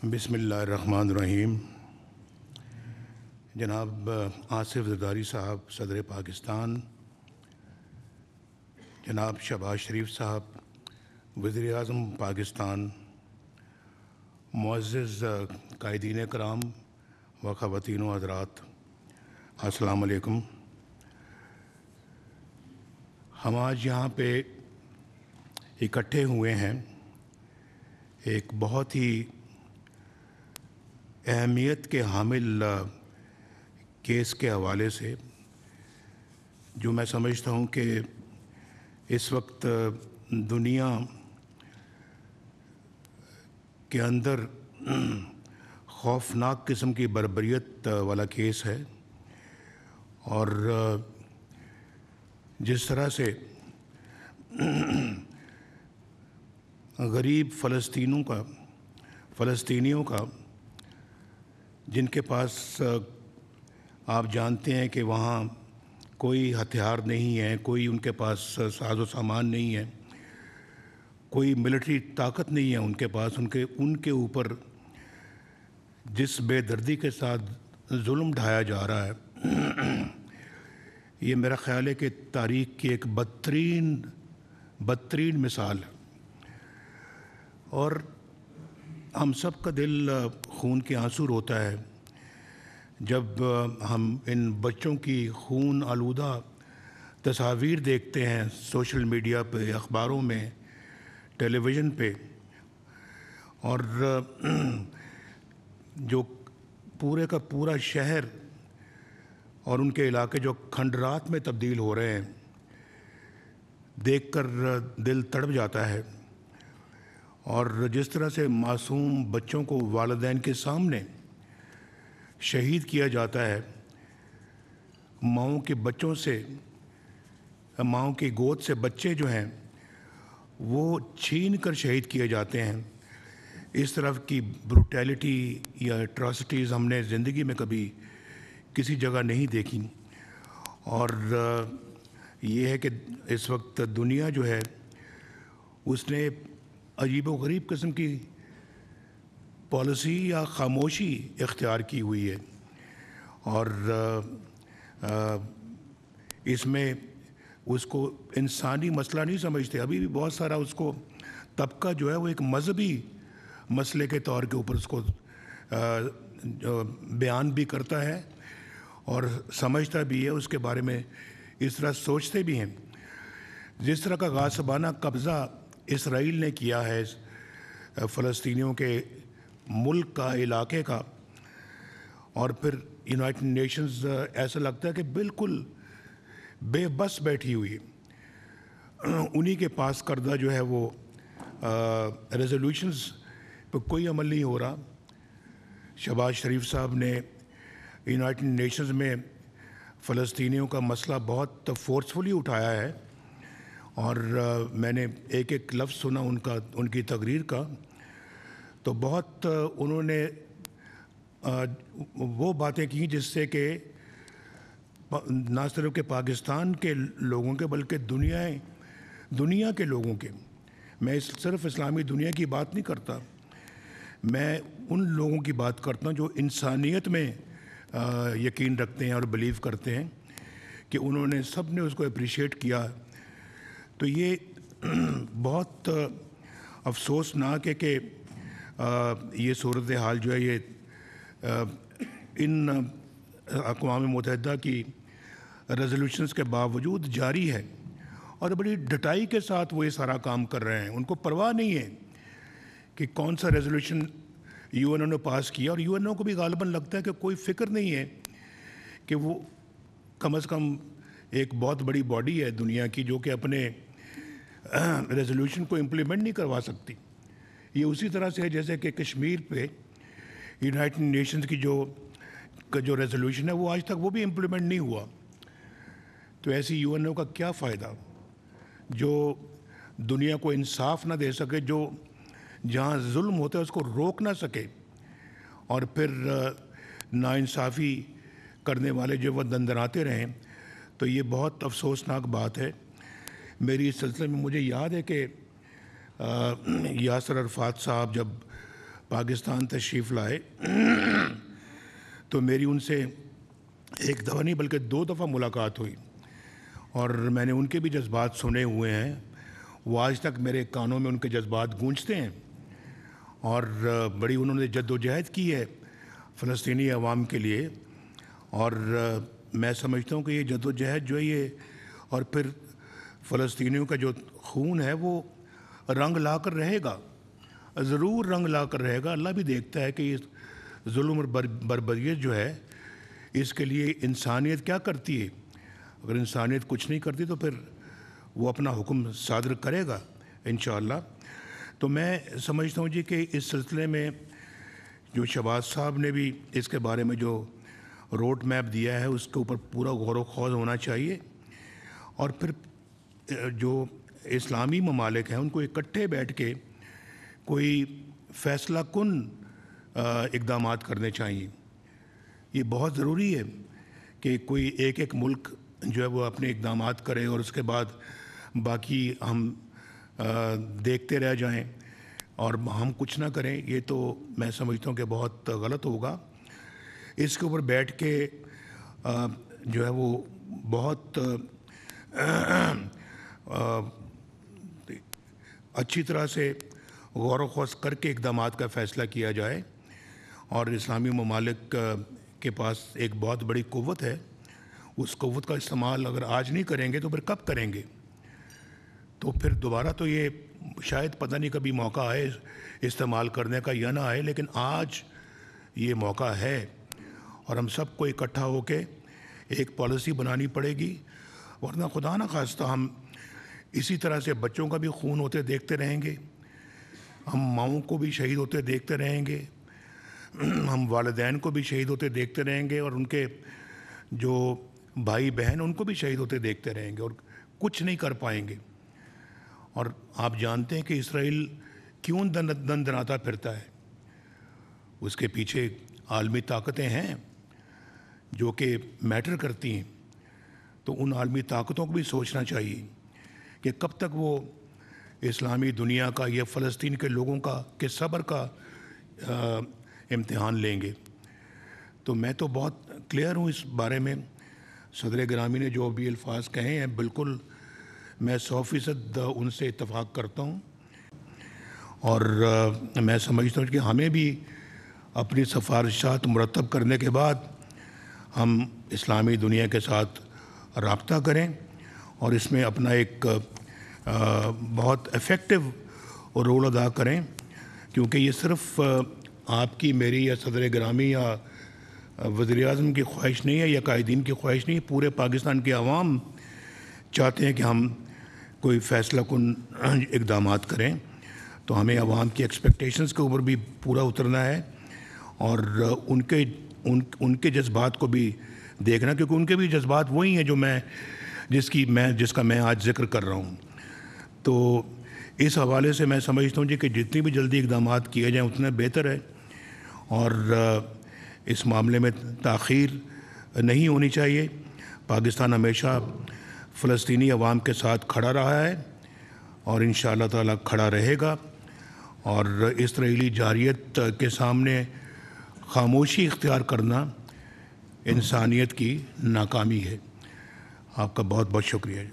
بسم اللہ الرحمن الرحیم۔ جناب آصف زرداری صاحب صدر پاکستان، جناب شہباز شریف صاحب وزیر اعظم پاکستان، معزز قائدین کرام و خواتین و حضرات، السلام علیکم۔ ہم آج یہاں پہ اکٹھے ہوئے ہیں ایک بہت ہی اہمیت کے حامل کیس کے حوالے سے، جو میں سمجھتا ہوں کہ اس وقت دنیا کے اندر خوفناک قسم کی بربریت والا کیس ہے، اور جس طرح سے غریب فلسطینیوں کا جن کے پاس آپ جانتے ہیں کہ وہاں کوئی ہتھیار نہیں ہے، کوئی ان کے پاس ساز و سامان نہیں ہے، کوئی ملٹری طاقت نہیں ہے ان کے پاس، ان کے اوپر جس بے دردی کے ساتھ ظلم ڈھایا جا رہا ہے، یہ میرا خیال ہے کہ تاریخ کی ایک بدترین مثال ہے۔ اور ہم سب کا دل خون کے آنسو روتا ہے جب ہم ان بچوں کی خون آلودہ تصاویر دیکھتے ہیں سوشل میڈیا پہ، اخباروں میں، ٹیلی ویژن پہ، اور جو پورے کا پورا شہر اور ان کے علاقے جو کھنڈرات میں تبدیل ہو رہے ہیں، دیکھ کر دل تڑپ جاتا ہے۔ اور جس طرح سے معصوم بچوں کو والدین کے سامنے شہید کیا جاتا ہے، ماؤں کی گود سے بچے جو ہیں وہ چھین کر شہید کیے جاتے ہیں، اس طرح کی بروٹیلٹی یا ایٹراسٹیز ہم نے زندگی میں کبھی کسی جگہ نہیں دیکھی۔ اور یہ ہے کہ اس وقت دنیا جو ہے اس نے عجیب و غریب قسم کی پالیسی یا خاموشی اختیار کی ہوئی ہے، اور اس میں اس کو انسانی مسئلہ نہیں سمجھتے۔ ابھی بھی بہت سارا اس کو طبقہ جو ہے وہ ایک مذہبی مسئلے کے طور کے اوپر اس کو بیان بھی کرتا ہے اور سمجھتا بھی ہے، اس کے بارے میں اس طرح سوچتے بھی ہیں۔ جس طرح کا غاصبانہ قبضہ اسرائیل نے کیا ہے فلسطینیوں کے ملک کا، علاقے کا، اور پھر یونائٹڈ نیشنز ایسا لگتا ہے کہ بالکل بے بس بیٹھی ہوئی، انہی کے پاس کردہ جو ہے وہ ریزولوشنز پہ کوئی عمل نہیں ہو رہا۔ شہباز شریف صاحب نے یونائٹڈ نیشنز میں فلسطینیوں کا مسئلہ بہت فورسفلی اٹھایا ہے، اور میں نے ایک ایک لفظ سنا ان کی تقریر کا، تو بہت انہوں نے وہ باتیں کی جس سے کہ نہ صرف کہ پاکستان کے لوگوں کے بلکہ دنیا کے لوگوں کے، میں صرف اسلامی دنیا کی بات نہیں کرتا، میں ان لوگوں کی بات کرتا ہوں جو انسانیت میں یقین رکھتے ہیں اور بلیو کرتے ہیں، کہ انہوں نے سب نے اس کو اپریشیٹ کیا۔ تو یہ بہت افسوسناک ہے کہ یہ صورتحال جو ہے یہ ان اقوام متحدہ کی ریزولوشنز کے باوجود جاری ہے، اور بڑی ڈٹائی کے ساتھ وہ یہ سارا کام کر رہے ہیں۔ ان کو پرواہ نہیں ہے کہ کون سا ریزولوشن یو این او نے پاس کیا، اور یو این او کو بھی غالباً لگتا ہے کہ کوئی فکر نہیں ہے کہ وہ کم از کم ایک بہت بڑی باڈی ہے دنیا کی جو کہ اپنے ریزولوشن کو امپلیمنٹ نہیں کروا سکتی۔ یہ اسی طرح سے ہے جیسے کہ کشمیر پہ یونائٹڈ نیشنز کی جو ریزولوشن ہے وہ آج تک وہ بھی امپلیمنٹ نہیں ہوا۔ تو ایسی یو این او کا کیا فائدہ جو دنیا کو انصاف نہ دے سکے، جو جہاں ظلم ہوتا ہے اس کو روک نہ سکے، اور پھر ناانصافی کرنے والے جو وہ دندناتے رہیں۔ تو یہ بہت افسوسناک بات ہے۔ میری اس سلسلے میں مجھے یاد ہے کہ یاسر عرفات صاحب جب پاکستان تشریف لائے تو میری ان سے ایک دفعہ نہیں بلکہ 2 دفعہ ملاقات ہوئی، اور میں نے ان کے بھی جذبات سنے ہوئے ہیں۔ وہ آج تک میرے کانوں میں ان کے جذبات گونجتے ہیں، اور بڑی انہوں نے جد و جہد کی ہے فلسطینی عوام کے لیے، اور میں سمجھتا ہوں کہ یہ جد و جہد جو ہے یہ، اور پھر فلسطینیوں کا جو خون ہے وہ رنگ لا کر رہے گا، ضرور رنگ لا کر رہے گا۔ اللہ بھی دیکھتا ہے کہ یہ ظلم اور بربریت جو ہے اس کے لیے انسانیت کیا کرتی ہے۔ اگر انسانیت کچھ نہیں کرتی تو پھر وہ اپنا حکم صادر کرے گا انشاءاللہ۔ تو میں سمجھتا ہوں جی کہ اس سلسلے میں جو شہباز صاحب نے بھی اس کے بارے میں جو روڈ میپ دیا ہے اس کے اوپر پورا غور و خوض ہونا چاہیے، اور پھر جو اسلامی ممالک ہیں ان کو اکٹھے بیٹھ کے کوئی فیصلہ کن اقدامات کرنے چاہیے۔ یہ بہت ضروری ہے کہ کوئی ایک ملک جو ہے وہ اپنے اقدامات کرے اور اس کے بعد باقی ہم دیکھتے رہ جائیں اور ہم کچھ نہ کریں۔ یہ تو میں سمجھتا ہوں کہ بہت غلط ہوگا۔ اس کے اوپر بیٹھ کے جو ہے وہ بہت اچھی طرح سے غور و خوض کر کے اقدامات کا فیصلہ کیا جائے، اور اسلامی ممالک کے پاس ایک بہت بڑی قوت ہے۔ اس قوت کا استعمال اگر آج نہیں کریں گے تو پھر کب کریں گے؟ تو پھر دوبارہ تو یہ شاید پتہ نہیں کبھی موقع آئے استعمال کرنے کا یا نہ آئے، لیکن آج یہ موقع ہے، اور ہم سب کو اکٹھا ہو کے ایک پالیسی بنانی پڑے گی، ورنہ خدا نہ خواستہ ہم اسی طرح سے بچوں کا بھی خون ہوتے دیکھتے رہیں گے، ہم ماؤں کو بھی شہید ہوتے دیکھتے رہیں گے، ہم والدین کو بھی شہید ہوتے دیکھتے رہیں گے، اور ان کے جو بھائی بہن ان کو بھی شہید ہوتے دیکھتے رہیں گے، اور کچھ نہیں کر پائیں گے۔ اور آپ جانتے ہیں کہ اسرائیل کیوں دندناتا پھرتا ہے؟ اس کے پیچھے عالمی طاقتیں ہیں جو کہ میٹر کرتی ہیں، تو ان عالمی طاقتوں کو بھی سوچنا چاہیے کہ کب تک وہ اسلامی دنیا کا یا فلسطین کے لوگوں کا کہ صبر کا امتحان لیں گے۔ تو میں تو بہت کلیئر ہوں اس بارے میں۔ صدر گرامی نے جو بھی الفاظ کہے ہیں بالکل میں 100% ان سے اتفاق کرتا ہوں، اور میں سمجھتا ہوں کہ ہمیں بھی اپنی سفارشات مرتب کرنے کے بعد ہم اسلامی دنیا کے ساتھ رابطہ کریں، اور اس میں اپنا ایک بہت ایفیکٹو رول ادا کریں، کیونکہ یہ صرف آپ کی میری یا صدر گرامی یا وزیر اعظم کی خواہش نہیں ہے یا قائدین کی خواہش نہیں ہے، پورے پاکستان کے عوام چاہتے ہیں کہ ہم کوئی فیصلہ کن اقدامات کریں۔ تو ہمیں عوام کی ایکسپیکٹیشنز کے اوپر بھی پورا اترنا ہے، اور ان کے جذبات کو بھی دیکھنا، کیونکہ ان کے بھی جذبات وہی ہیں جو جس کا میں آج ذکر کر رہا ہوں۔ تو اس حوالے سے میں سمجھتا ہوں جی کہ جتنی بھی جلدی اقدامات کیے جائیں اتنا بہتر ہے، اور اس معاملے میں تاخیر نہیں ہونی چاہیے۔ پاکستان ہمیشہ فلسطینی عوام کے ساتھ کھڑا رہا ہے، اور انشاءاللہ تعالیٰ کھڑا رہے گا، اور اسرائیلی جارحیت کے سامنے خاموشی اختیار کرنا انسانیت کی ناکامی ہے۔ آپ کا بہت بہت شکریہ۔